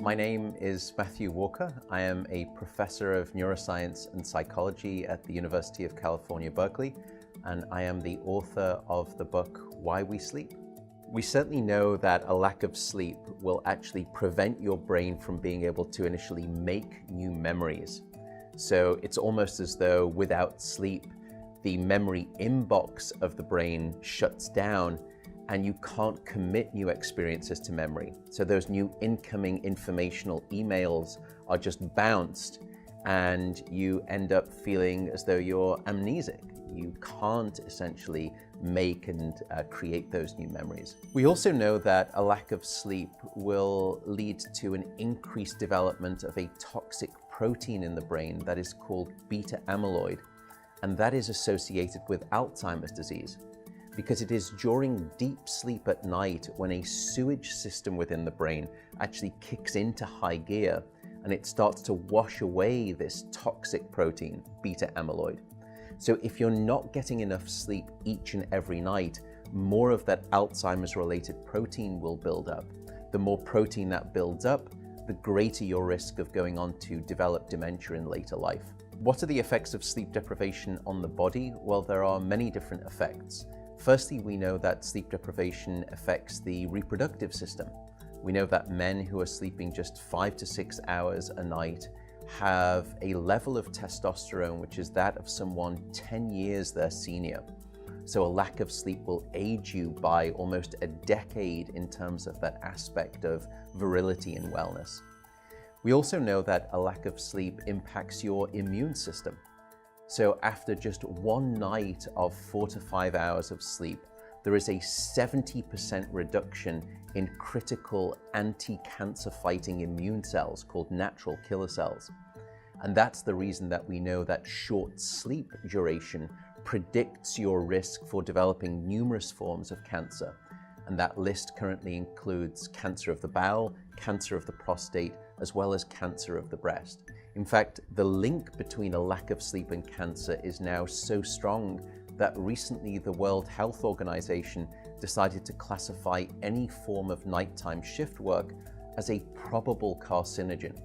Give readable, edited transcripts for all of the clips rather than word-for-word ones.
My name is Matthew Walker. I am a professor of neuroscience and psychology at the University of California, Berkeley, and I am the author of the book, Why We Sleep. We certainly know that a lack of sleep will actually prevent your brain from being able to initially make new memories. So it's almost as though without sleep, the memory inbox of the brain shuts down and you can't commit new experiences to memory. So those new incoming informational emails are just bounced and you end up feeling as though you're amnesic. You can't essentially make and create those new memories. We also know that a lack of sleep will lead to an increased development of a toxic protein in the brain that is called beta amyloid, and that is associated with Alzheimer's disease, because it is during deep sleep at night when a sewage system within the brain actually kicks into high gear and it starts to wash away this toxic protein, beta amyloid. So if you're not getting enough sleep each and every night, more of that Alzheimer's related protein will build up. The more protein that builds up, the greater your risk of going on to develop dementia in later life. What are the effects of sleep deprivation on the body? Well, there are many different effects. Firstly, we know that sleep deprivation affects the reproductive system. We know that men who are sleeping just 5 to 6 hours a night have a level of testosterone which is that of someone 10 years their senior. So a lack of sleep will age you by almost a decade in terms of that aspect of virility and wellness. We also know that a lack of sleep impacts your immune system. So after just one night of 4 to 5 hours of sleep, there is a 70% reduction in critical anti-cancer fighting immune cells called natural killer cells. And that's the reason that we know that short sleep duration predicts your risk for developing numerous forms of cancer. And that list currently includes cancer of the bowel, cancer of the prostate, as well as cancer of the breast. In fact, the link between a lack of sleep and cancer is now so strong that recently the World Health Organization decided to classify any form of nighttime shift work as a probable carcinogen.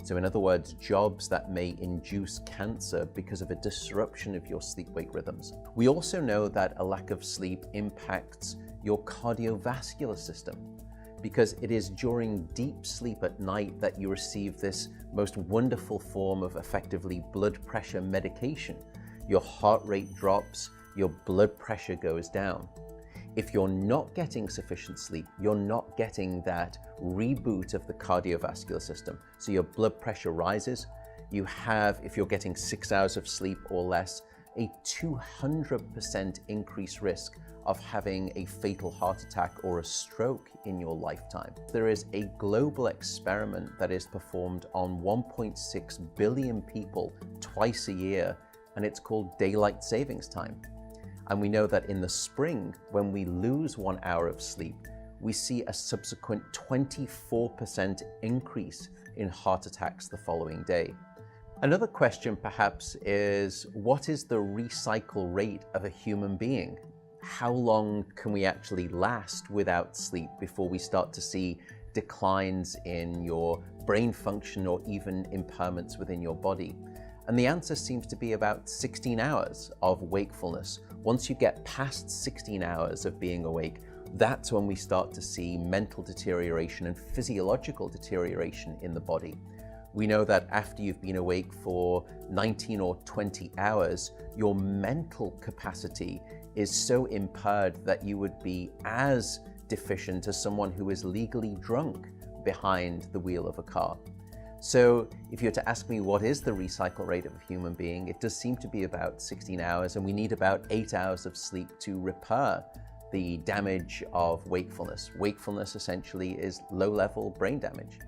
So in other words, jobs that may induce cancer because of a disruption of your sleep-wake rhythms. We also know that a lack of sleep impacts your cardiovascular system, because it is during deep sleep at night that you receive this most wonderful form of effectively blood pressure medication. Your heart rate drops, your blood pressure goes down. If you're not getting sufficient sleep, you're not getting that reboot of the cardiovascular system. So your blood pressure rises. You have, if you're getting 6 hours of sleep or less, a 200% increased risk of having a fatal heart attack or a stroke in your lifetime. There is a global experiment that is performed on 1.6 billion people twice a year, and it's called daylight savings time. And we know that in the spring, when we lose 1 hour of sleep, we see a subsequent 24% increase in heart attacks the following day. Another question perhaps is, what is the recycle rate of a human being? How long can we actually last without sleep before we start to see declines in your brain function or even impairments within your body? And the answer seems to be about 16 hours of wakefulness. Once you get past 16 hours of being awake, that's when we start to see mental deterioration and physiological deterioration in the body. We know that after you've been awake for 19 or 20 hours, your mental capacity is so impaired that you would be as deficient as someone who is legally drunk behind the wheel of a car. So if you were to ask me what is the recycle rate of a human being, it does seem to be about 16 hours, and we need about 8 hours of sleep to repair the damage of wakefulness. Wakefulness essentially is low-level brain damage.